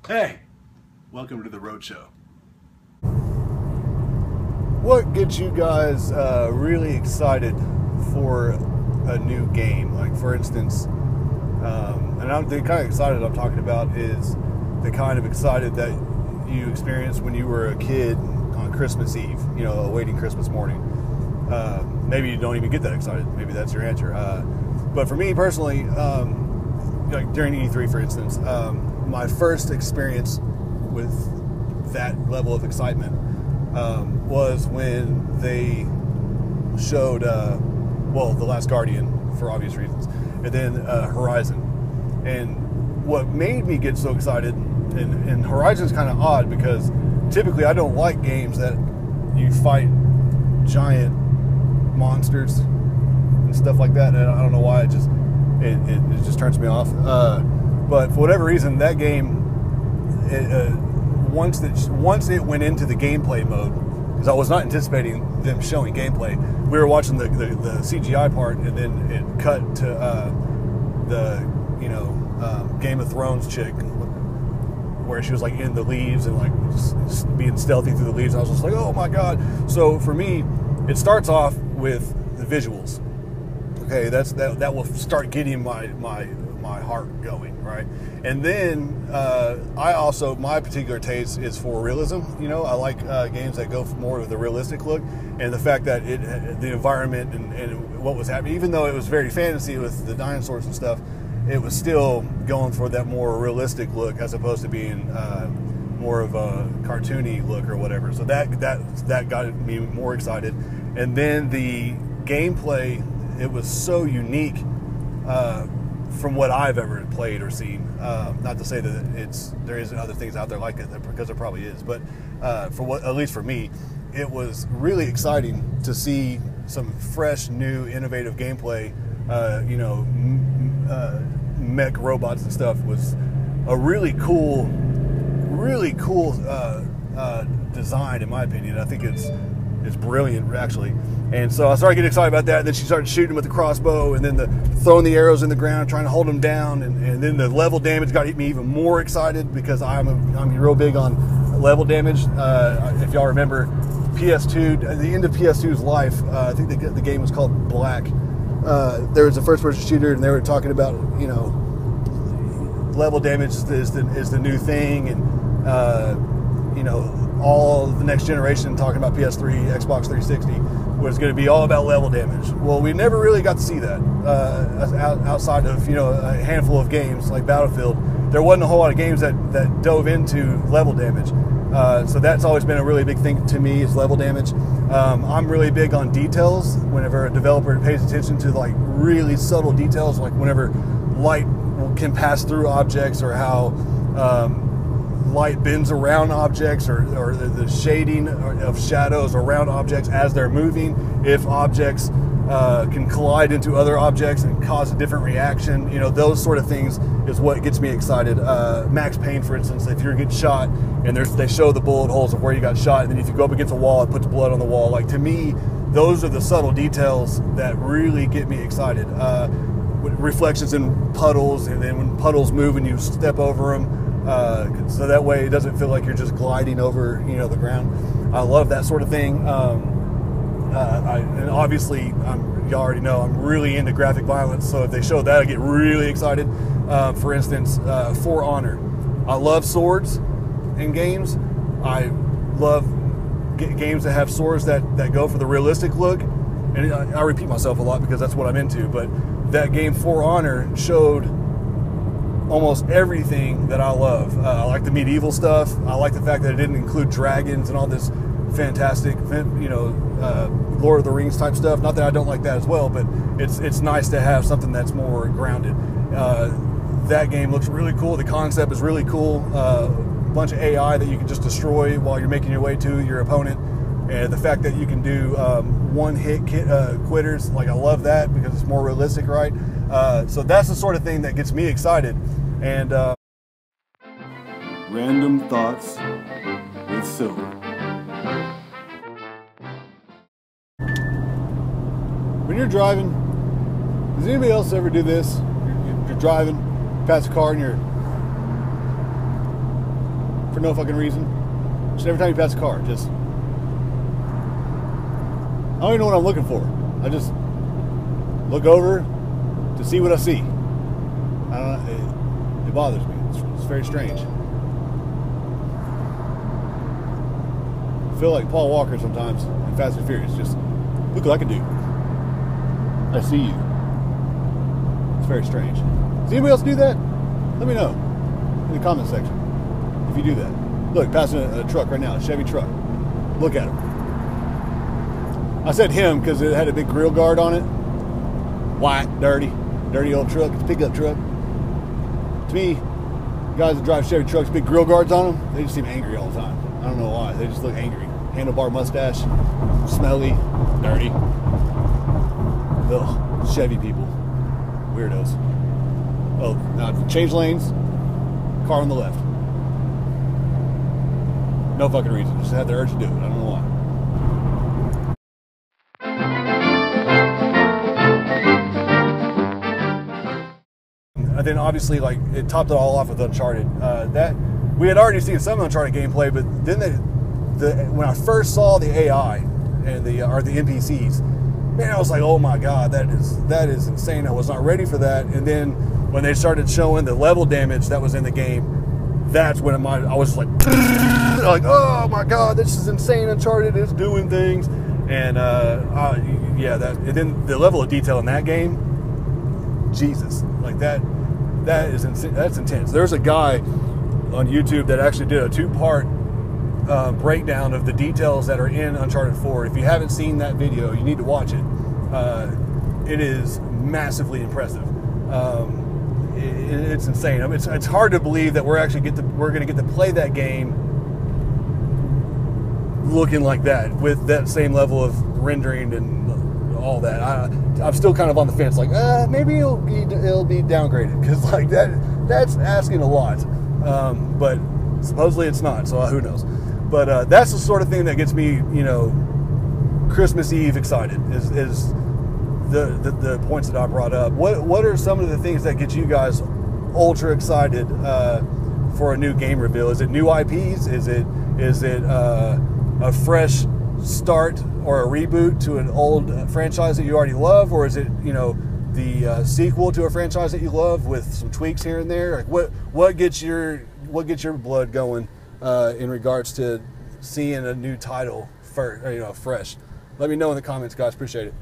Hey, welcome to the Roadshow. What gets you guys really excited for a new game? Like, for instance, and the kind of excited I'm talking about is the kind of excited that you experienced when you were a kid on Christmas Eve, you know, awaiting Christmas morning. Maybe you don't even get that excited. Maybe that's your answer. But for me personally, like during E3, for instance, my first experience with that level of excitement was when they showed, The Last Guardian, for obvious reasons, and then Horizon. And what made me get so excited, and Horizon's kind of odd because typically I don't like games that you fight giant monsters and stuff like that. And I don't know why, it just turns me off. But for whatever reason, that game, once it went into the gameplay mode, because I was not anticipating them showing gameplay. We were watching the CGI part, and then it cut to the Game of Thrones chick, where she was like in the leaves and like just being stealthy through the leaves. I was just like, oh my god! So for me, it starts off with the visuals. Okay, that will start getting my heart going, right? And then my particular taste is for realism. You know, I like games that go more with a realistic look, and the fact that the environment and what was happening, even though it was very fantasy with the dinosaurs and stuff, it was still going for that more realistic look as opposed to being more of a cartoony look or whatever. So that got me more excited. And then the gameplay, it was so unique from what I've ever played or seen. Not to say that there isn't other things out there like it, because there probably is. But at least for me, it was really exciting to see some fresh, new, innovative gameplay. Mech robots and stuff was a really cool design, in my opinion. I think it's brilliant, actually. And so I started getting excited about that, and then she started shooting with the crossbow, and then throwing the arrows in the ground, trying to hold them down, and then the level damage got me even more excited, because I'm real big on level damage. If y'all remember PS2, at the end of PS2's life, I think the game was called Black. There was a first-person shooter, and they were talking about, level damage is the new thing, and all the next generation talking about PS3, Xbox 360 was going to be all about level damage. Well, we never really got to see that outside of a handful of games like Battlefield. There wasn't a whole lot of games that dove into level damage. So that's always been a really big thing to me, is level damage. I'm really big on details. Whenever a developer pays attention to like really subtle details, like whenever light can pass through objects, or how light bends around objects, or the shading of shadows around objects as they're moving, if objects can collide into other objects and cause a different reaction, those sort of things is what gets me excited. Max Payne, for instance, if you're getting shot and they show the bullet holes of where you got shot, and then if you go up against a wall, it puts blood on the wall. Like, to me, those are the subtle details that really get me excited. Reflections in puddles, and then when puddles move and you step over them, so that way it doesn't feel like you're just gliding over the ground. I love that sort of thing. And obviously, y'all already know I'm really into graphic violence, so if they show that, I get really excited. For instance, For Honor. I love swords in games. I love games that have swords that go for the realistic look. And I repeat myself a lot because that's what I'm into, but that game For Honor showed almost everything that I love. I like the medieval stuff. I like the fact that it didn't include dragons and all this fantastic, Lord of the Rings type stuff. Not that I don't like that as well, but it's nice to have something that's more grounded. That game looks really cool. The concept is really cool. A bunch of AI that you can just destroy while you're making your way to your opponent. And the fact that you can do one-hit quitters, like, I love that because it's more realistic, right? So that's the sort of thing that gets me excited. And Random Thoughts with Silver. When you're driving, does anybody else ever do this? You're driving past a car and you're for no fucking reason. Just every time you pass a car, just I don't even know what I'm looking for. I just look over to see what I see. I don't know. It bothers me. It's very strange. I feel like Paul Walker sometimes in Fast and Furious. Just look what I can do. I see you. It's very strange. Does anybody else do that? Let me know in the comment section if you do that. Look, passing a truck right now, a Chevy truck. Look at him. I said him because it had a big grill guard on it. White, dirty old truck. It's a pickup truck. To me, guys that drive Chevy trucks, big grill guards on them, they just seem angry all the time. I don't know why. They just look angry. Handlebar mustache, smelly, dirty. Ugh, Chevy people. Weirdos. Oh, now change lanes. Car on the left. No fucking reason. Just had the urge to do it. I don't know why. And then obviously, like, it topped it all off with Uncharted. That we had already seen some Uncharted gameplay, but then when I first saw the AI and the NPCs, man, I was like, oh my god, that is insane. I was not ready for that. And then when they started showing the level damage that was in the game, that's when I was like, oh my god, this is insane. Uncharted is doing things, and and then the level of detail in that game, Jesus, like that's intense. There's a guy on YouTube that actually did a 2-part breakdown of the details that are in Uncharted 4. If you haven't seen that video, you need to watch it. It is massively impressive. It's insane. I mean, it's hard to believe that we're going to get to play that game looking like that, with that same level of rendering and all that. I'm still kind of on the fence, like maybe it'll be downgraded, because like that's asking a lot. But supposedly it's not, so who knows. But that's the sort of thing that gets me, Christmas Eve excited, is the points that I brought up. What are some of the things that get you guys ultra excited for a new game reveal? Is it new IPs? Is it a fresh start or a reboot to an old franchise that you already love, or is it the sequel to a franchise that you love with some tweaks here and there? Like what gets your blood going in regards to seeing a new title fresh? Let me know in the comments, guys. Appreciate it.